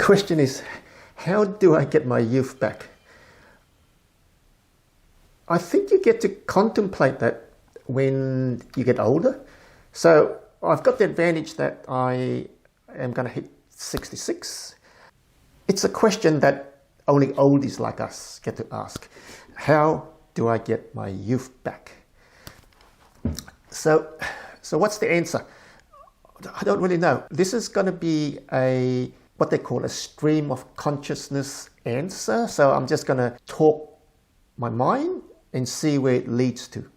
question is, how do I get my youth back? I think you get to contemplate that when you get older. So I've got the advantage that I am going to hit 66. It's a question that only oldies like us get to ask. How do I get my youth back? So what's the answer? I don't really know. This is going to be what they call a stream of consciousness answer. So I'm just going to talk my mind and see where it leads to.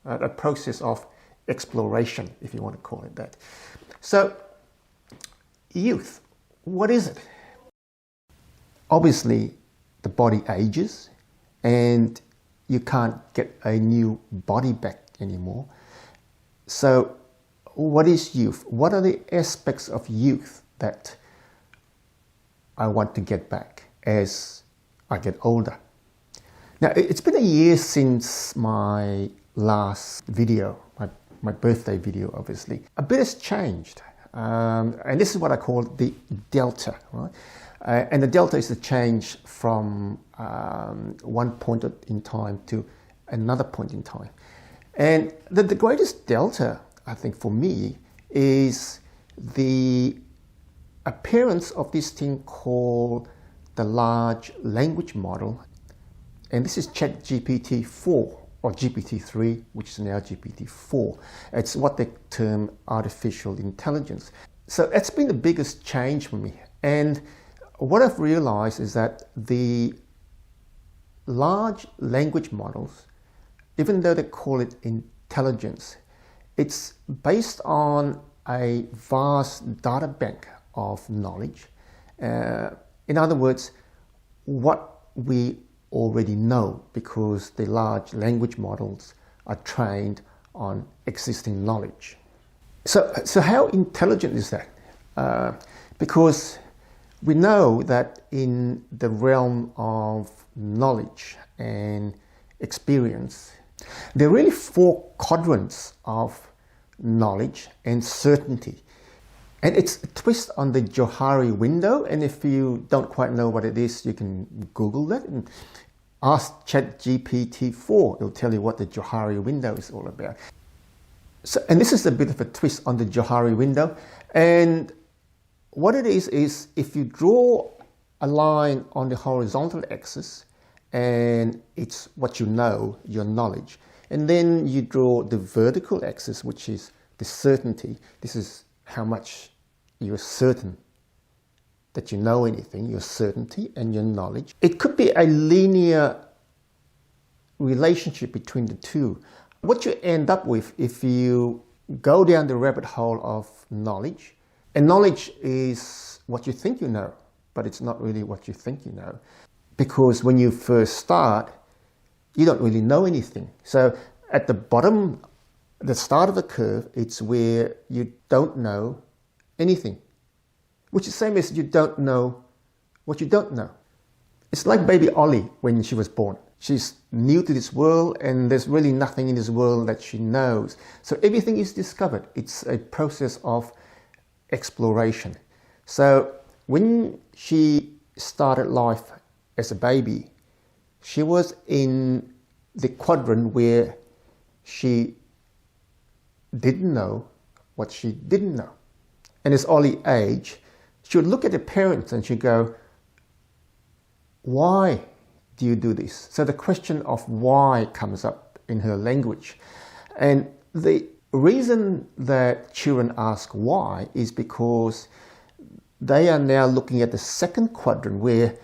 A process of exploration, if you want to call it that. So, youth, what is it? Obviously, the body ages and you can't get a new body back anymore. So, what is youth? What are the aspects of youth that I want to get back as I get older? Now, it's been a year since my last video, my birthday video, obviously. A bit has changed, and this is what I call the delta, right? And the delta is the change from one point in time to another point in time. And the greatest delta, I think, for me, is the appearance of this thing called the large language model. And this is ChatGPT 4 or GPT-3, which is now GPT-4. It's what they term artificial intelligence. So that's been the biggest change for me. And what I've realized is that the large language models, even though they call it intelligence, it's based on a vast data bank of knowledge. In other words, what we already know, because the large language models are trained on existing knowledge. So how intelligent is that? Because we know that in the realm of knowledge and experience, there are really four quadrants of knowledge and certainty. And it's a twist on the Johari window. And if you don't quite know what it is, you can Google that and ask ChatGPT-4. It'll tell you what the Johari window is all about. And this is a bit of a twist on the Johari window. And what it is if you draw a line on the horizontal axis, and it's what you know, your knowledge. And then you draw the vertical axis, which is the certainty. This is how much you're certain that you know anything, your certainty and your knowledge. It could be a linear relationship between the two. What you end up with if you go down the rabbit hole of knowledge, and knowledge is what you think you know, but it's not really what you think you know. Because when you first start, you don't really know anything. So at the bottom, the start of the curve, it's where you don't know anything, which is the same as you don't know what you don't know. It's like baby Ollie when she was born. She's new to this world and there's really nothing in this world that she knows. So everything is discovered. It's a process of exploration. So when she started life as a baby, she was in the quadrant where she didn't know what she didn't know. And as Ollie aged, she would look at her parents and she'd go, why do you do this? So the question of why comes up in her language. And the reason that children ask why is because they are now looking at the second quadrant where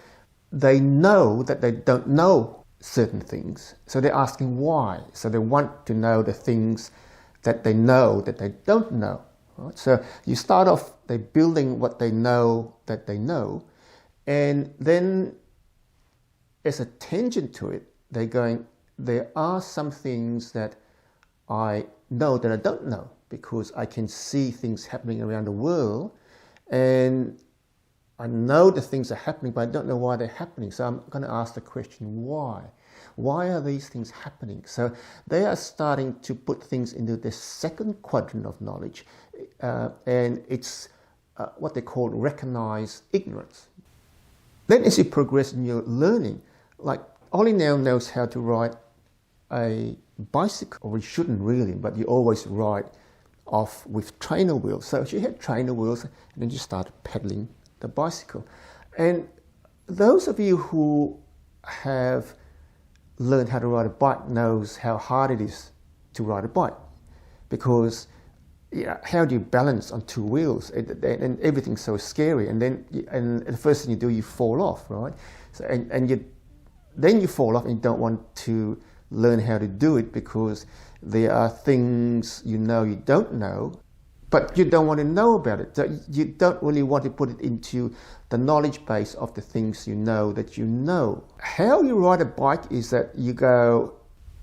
they know that they don't know certain things. So they're asking why. So they want to know the things that they know that they don't know. Right? So you start off, they're building what they know that they know, and then as a tangent to it, they're going, there are some things that I know that I don't know, because I can see things happening around the world, and I know the things are happening, but I don't know why they're happening. So I'm going to ask the question, why? Why are these things happening? So they are starting to put things into the second quadrant of knowledge, and it's what they call recognized ignorance. Then as you progress in your learning, like Ollie now knows how to ride a bicycle, or he shouldn't really, but you always ride off with trainer wheels. So she had trainer wheels, and then you started pedaling the bicycle. And those of you who have learned how to ride a bike knows how hard it is to ride a bike, because how do you balance on two wheels, and everything's so scary, and then the first thing you do, you fall off, right? So then you fall off, and you don't want to learn how to do it, because there are things you don't know, but you don't want to know about it. So you don't really want to put it into the knowledge base of the things you know that you know. How you ride a bike is that you go,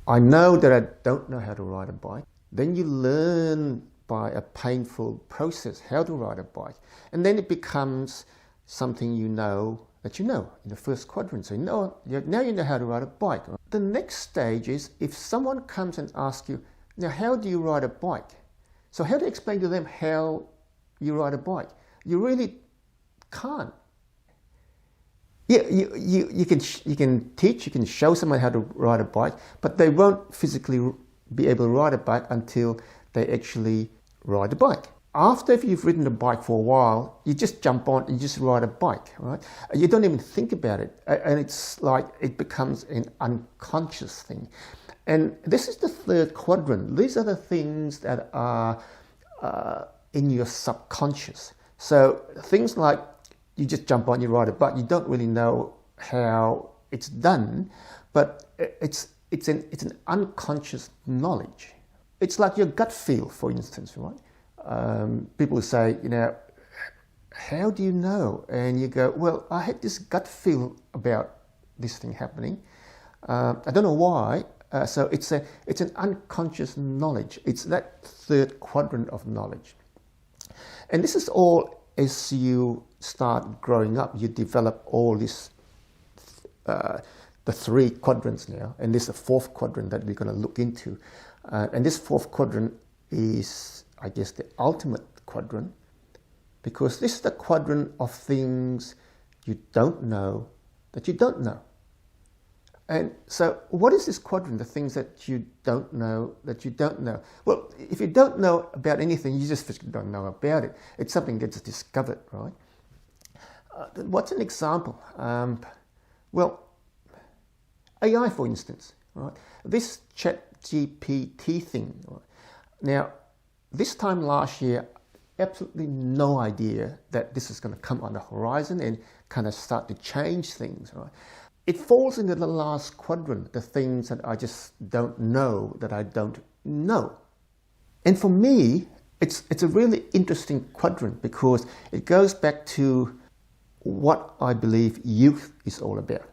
I know that I don't know how to ride a bike. Then you learn by a painful process how to ride a bike. And then it becomes something you know that you know in the first quadrant. So now you know how to ride a bike. The next stage is if someone comes and asks you, now how do you ride a bike? So how to explain to them how you ride a bike? You really can't. Yeah, you can teach, you can show someone how to ride a bike, but they won't physically be able to ride a bike until they actually ride a bike. After if you've ridden a bike for a while, you just jump on and you just ride a bike, right? You don't even think about it. And it's like it becomes an unconscious thing. And this is the third quadrant. These are the things that are in your subconscious. So things like you just jump on, you ride a bike, you don't really know how it's done, but it's an unconscious knowledge. It's like your gut feel, for instance, right? People say, how do you know? And you go, well, I had this gut feel about this thing happening. I don't know why. So it's an unconscious knowledge. It's that third quadrant of knowledge. And this is all as you start growing up, you develop all this, the three quadrants now, and this is the fourth quadrant that we're going to look into. And this fourth quadrant is, I guess, the ultimate quadrant, because this is the quadrant of things you don't know that you don't know. And so what is this quadrant, the things that you don't know that you don't know? Well, if you don't know about anything, you just don't know about it. It's something that's discovered, right? What's an example? Well, AI, for instance, right? This ChatGPT thing, right? Now, this time last year, absolutely no idea that this is going to come on the horizon and kind of start to change things, right? It falls into the last quadrant, the things that I just don't know that I don't know. And for me, it's a really interesting quadrant because it goes back to what I believe youth is all about.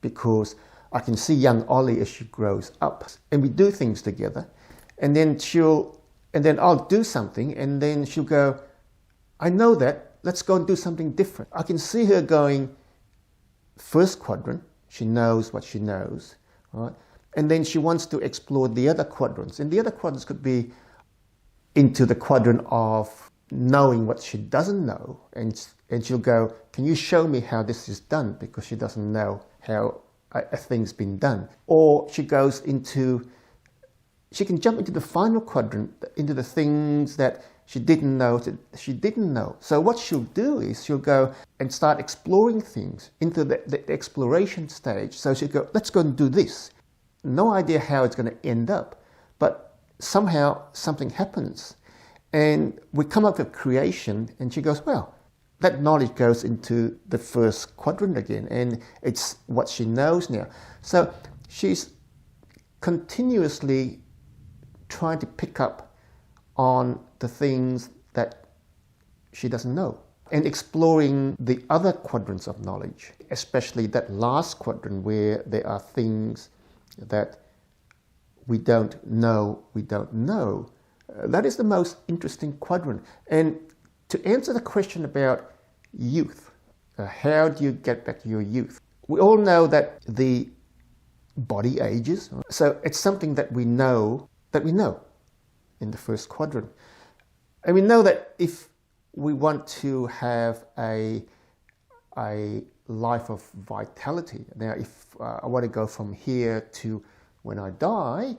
Because I can see young Ollie as she grows up and we do things together, and then I'll do something and then she'll go, I know that, let's go and do something different. I can see her going, first quadrant, she knows what she knows, right? And then she wants to explore the other quadrants. And the other quadrants could be into the quadrant of knowing what she doesn't know. And she'll go, can you show me how this is done? Because she doesn't know how a thing's been done. Or she can jump into the final quadrant, into the things that she didn't know that she didn't know. So what she'll do is she'll go and start exploring things into the exploration stage. So she'll go, let's go and do this. No idea how it's going to end up, but somehow something happens. And we come up with creation, and she goes, well, that knowledge goes into the first quadrant again, and it's what she knows now. So she's continuously trying to pick up on the things that she doesn't know and exploring the other quadrants of knowledge, especially that last quadrant where there are things that we don't know. That is the most interesting quadrant. And to answer the question about youth, how do you get back to your youth? We all know that the body ages. So it's something that we know in the first quadrant. And we know that if we want to have a a life of vitality. Now, if I want to go from here to when I die,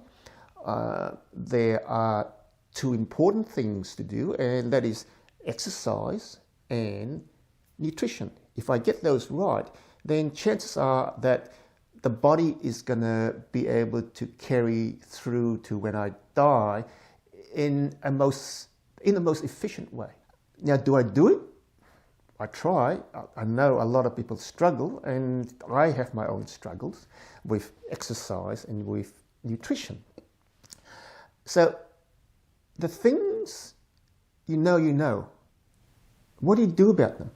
there are two important things to do, and that is exercise and nutrition. If I get those right, then chances are that the body is going to be able to carry through to when I die in the most efficient way. Now, do I do it? I try. I know a lot of people struggle, and I have my own struggles with exercise and with nutrition. So the things you know, what do you do about them?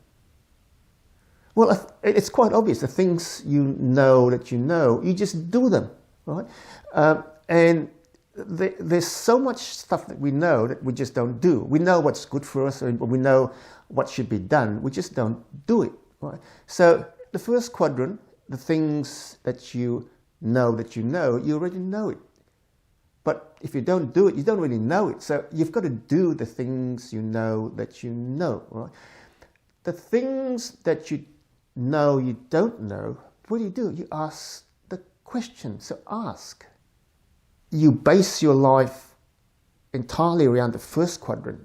Well, it's quite obvious. The things you know, you just do them, right? And there's so much stuff that we know that we just don't do. We know what's good for us, and we know what should be done. We just don't do it, right? So the first quadrant, the things that you know, you already know it. But if you don't do it, you don't really know it. So you've got to do the things you know, right? The things that you know you don't know, what do? You ask the question. So ask. You base your life entirely around the first quadrant,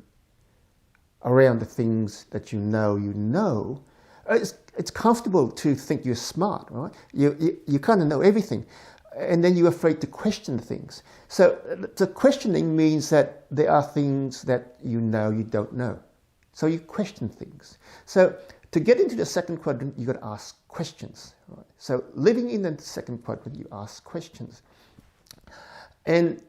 around the things that you know. It's comfortable to think you're smart, right? You kind of know everything, and then you're afraid to question things. So the questioning means that there are things that you don't know. So you question things. So to get into the second quadrant, you've got to ask questions, right? So living in the second quadrant, you ask questions. And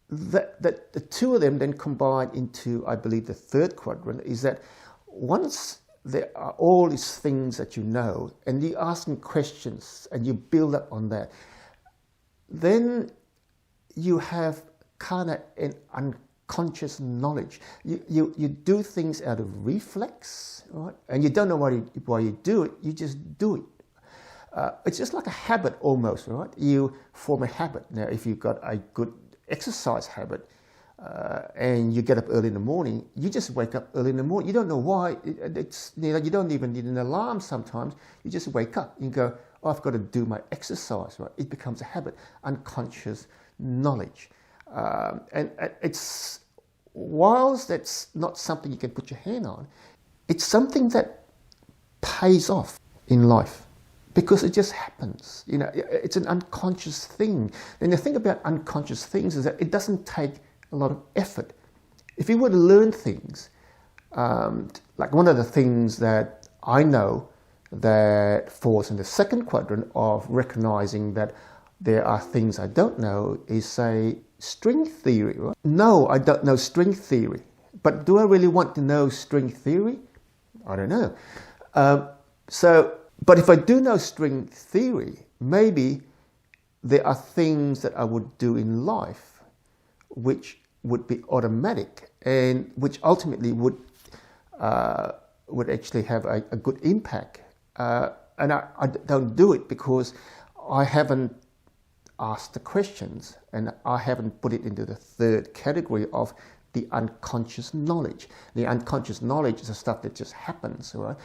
the two of them then combine into, I believe, the third quadrant, is that once there are all these things that you know, and you're asking questions, and you build up on that, then you have kind of an unconscious knowledge. You do things out of reflex, right? And you don't know why you do it, you just do it. It's just like a habit almost, right? You form a habit. Now, if you've got a good exercise habit and you get up early in the morning, you just wake up early in the morning. You don't know why. You don't even need an alarm sometimes. You just wake up and go, oh, I've got to do my exercise, right? It becomes a habit, unconscious knowledge. And it's, whilst that's not something you can put your hand on, it's something that pays off in life. Because it just happens, it's an unconscious thing. And the thing about unconscious things is that it doesn't take a lot of effort. If you were to learn things, like one of the things that I know that falls in the second quadrant of recognizing that there are things I don't know is, say, string theory, right? No, I don't know string theory. But do I really want to know string theory? I don't know. But if I do know string theory, maybe there are things that I would do in life which would be automatic and which ultimately would actually have a good impact. And I don't do it because I haven't asked the questions, and I haven't put it into the third category of the unconscious knowledge. The unconscious knowledge is the stuff that just happens, right?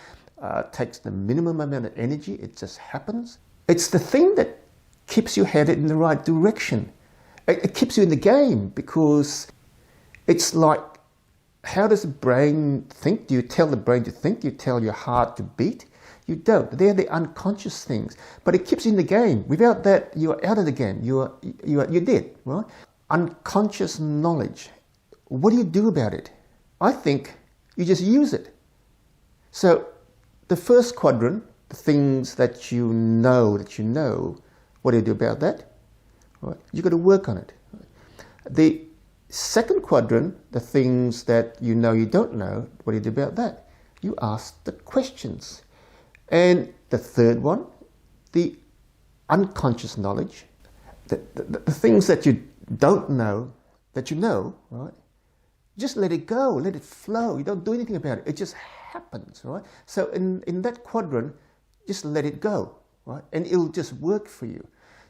Takes the minimum amount of energy, it just happens. It's the thing that keeps you headed in the right direction. It keeps you in the game, because it's like, how does the brain think? Do you tell the brain to think? Do you tell your heart to beat? You don't. They're the unconscious things. But it keeps you in the game. Without that, you're out of the game. You're dead, right? Unconscious knowledge. What do you do about it? I think you just use it. So the first quadrant, the things that you know, what do you do about that? Right? You've got to work on it. The second quadrant, the things that you don't know, what do you do about that? You ask the questions. And the third one, the unconscious knowledge, the things that you don't know, that you know, right? Just let it go, let it flow. You don't do anything about it. It just happens, right? So in that quadrant, just let it go, right? And it'll just work for you.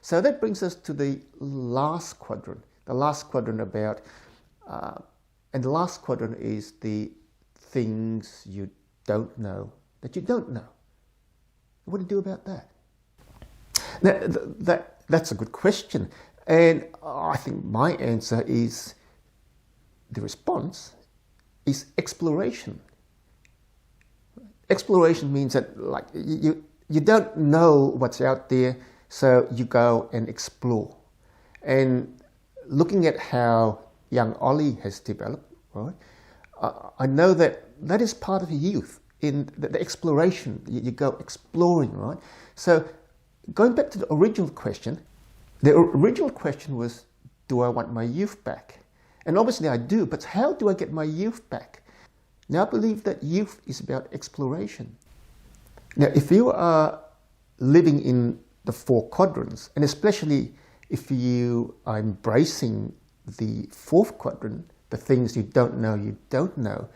So that brings us to the last quadrant. The last quadrant and the last quadrant is the things you don't know that you don't know. What do you do about that? Now, that's a good question. And I think my answer is, the response is exploration. Exploration means that like you don't know what's out there, so you go and explore. And looking at how young Ollie has developed, right? I know that is part of youth, in the exploration. You go exploring, right? So going back to the original question was, do I want my youth back? And obviously I do, but how do I get my youth back? Now, I believe that youth is about exploration. Now, if you are living in the 4 quadrants, and especially if you are embracing the 4th quadrant, the things you don't know,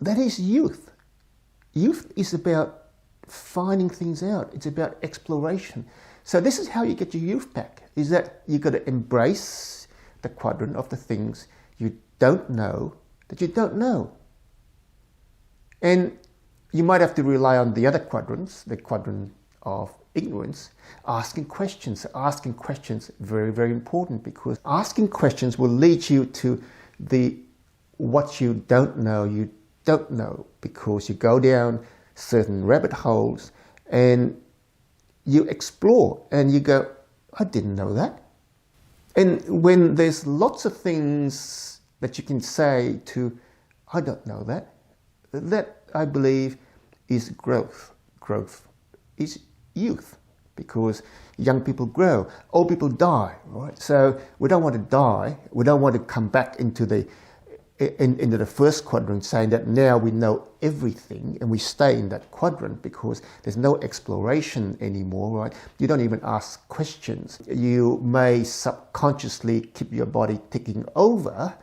that is youth. Youth is about finding things out. It's about exploration. So this is how you get your youth back, is that you've got to embrace the quadrant of the things you don't know that you don't know. And you might have to rely on the other quadrants, the quadrant of ignorance, asking questions. Asking questions, very, very important, because asking questions will lead you to what you don't know, because you go down certain rabbit holes and you explore and you go, I didn't know that. And when there's lots of things that you can say to, I don't know that, that I believe is growth. Growth is youth, because young people grow, old people die, right? So we don't want to die. We don't want to come back into the first quadrant saying that now we know everything and we stay in that quadrant, because there's no exploration anymore, right? You don't even ask questions. You may subconsciously keep your body ticking over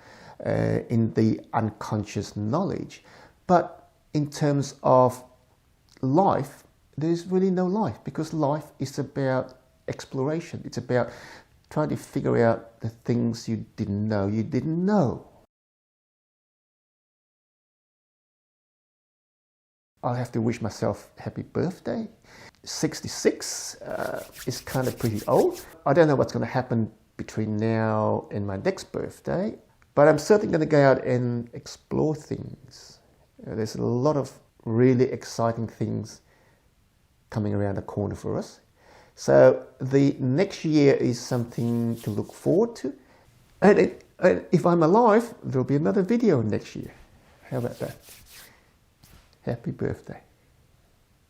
in the unconscious knowledge. But in terms of life, there's really no life, because life is about exploration. It's about trying to figure out the things you didn't know. I'll have to wish myself happy birthday. 66 is kind of pretty old. I don't know what's going to happen between now and my next birthday, but I'm certainly going to go out and explore things. There's a lot of really exciting things coming around the corner for us. So the next year is something to look forward to. And if I'm alive, there'll be another video next year. How about that? Happy birthday.